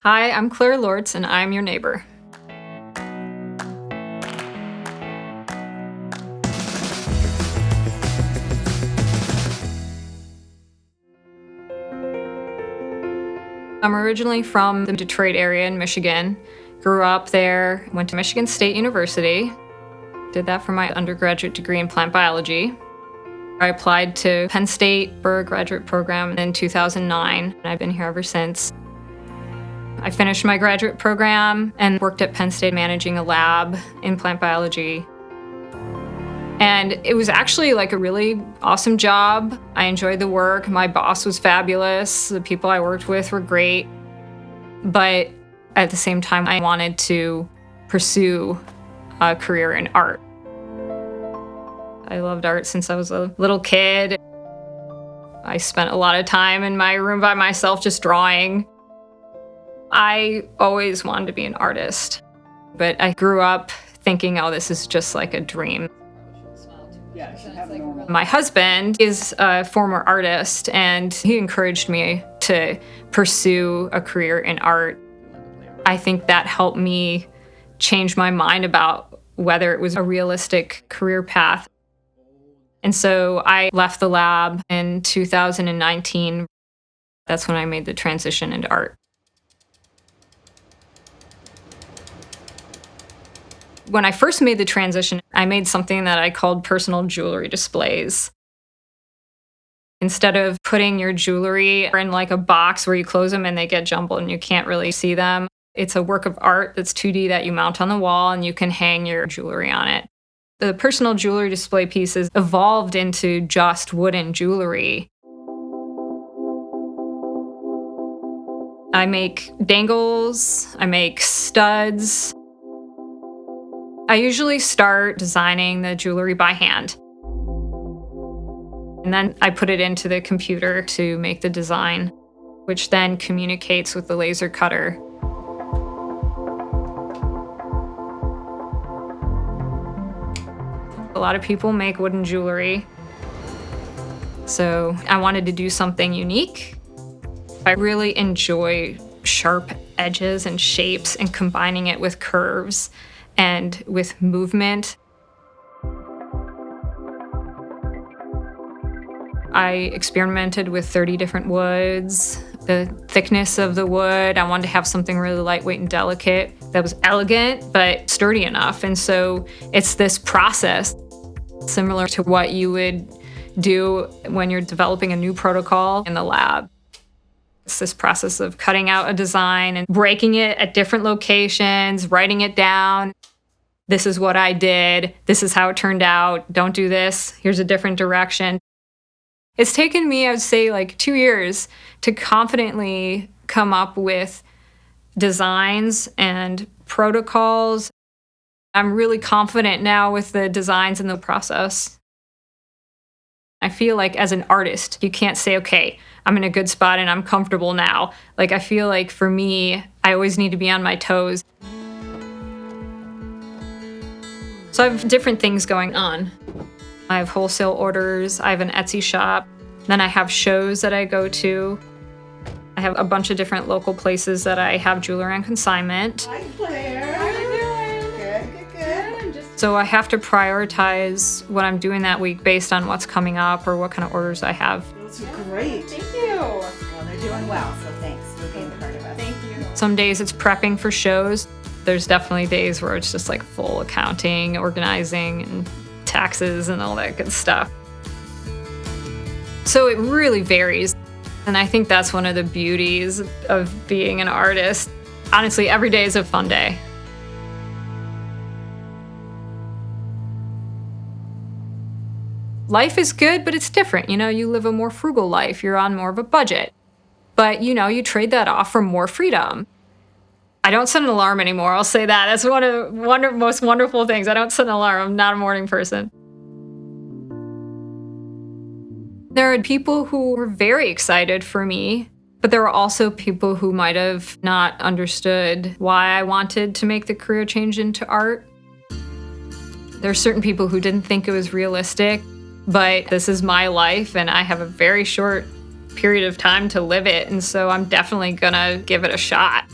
Hi, I'm Claire Lorts, and I'm your neighbor. I'm originally from the Detroit area in Michigan. Grew up there, went to Michigan State University. Did that for my undergraduate degree in plant biology. I applied to Penn State for a graduate program in 2009, and I've been here ever since. I finished my graduate program and worked at Penn State managing a lab in plant biology. And it was actually like a really awesome job. I enjoyed the work. My boss was fabulous. The people I worked with were great. But at the same time, I wanted to pursue a career in art. I loved art since I was a little kid. I spent a lot of time in my room by myself just drawing. I always wanted to be an artist, but I grew up thinking, oh, this is just like a dream. My husband is a former artist, and he encouraged me to pursue a career in art. I think that helped me change my mind about whether it was a realistic career path. And so I left the lab in 2019. That's when I made the transition into art. When I first made the transition, I made something that I called personal jewelry displays. Instead of putting your jewelry in like a box where you close them and they get jumbled and you can't really see them, it's a work of art that's 2D that you mount on the wall and you can hang your jewelry on it. The personal jewelry display pieces evolved into just wooden jewelry. I make dangles, I make studs. I usually start designing the jewelry by hand. And then I put it into the computer to make the design, which then communicates with the laser cutter. A lot of people make wooden jewelry, so I wanted to do something unique. I really enjoy sharp edges and shapes and combining it with curves and with movement. I experimented with 30 different woods, the thickness of the wood. I wanted to have something really lightweight and delicate that was elegant but sturdy enough. And so it's this process similar to what you would do when you're developing a new protocol in the lab. It's this process of cutting out a design and breaking it at different locations, writing it down. This is what I did. This is how it turned out. Don't do this. Here's a different direction. It's taken me, I would say, like 2 years to confidently come up with designs and protocols. I'm really confident now with the designs and the process. I feel like as an artist, you can't say, okay, I'm in a good spot and I'm comfortable now. Like, I feel like for me, I always need to be on my toes. So I have different things going on. I have wholesale orders, I have an Etsy shop, then I have shows that I go to. I have a bunch of different local places that I have jewelry on consignment. Hi, Claire. How are you doing? Good. So I have to prioritize what I'm doing that week based on what's coming up or what kind of orders I have. Those are great. Thank you. Well, they're doing well, so thanks for being part of us. Thank you. Some days it's prepping for shows. There's definitely days where it's just like full accounting, organizing, and taxes and all that good stuff. So it really varies. And I think that's one of the beauties of being an artist. Honestly, every day is a fun day. Life is good, but it's different. You know, you live a more frugal life. You're on more of a budget. But, you know, you trade that off for more freedom. I don't set an alarm anymore. I'll say that. That's one of the most wonderful things. I don't set an alarm. I'm not a morning person. There are people who were very excited for me, but there were also people who might have not understood why I wanted to make the career change into art. There are certain people who didn't think it was realistic, but this is my life and I have a very short period of time to live it, and so I'm definitely gonna give it a shot.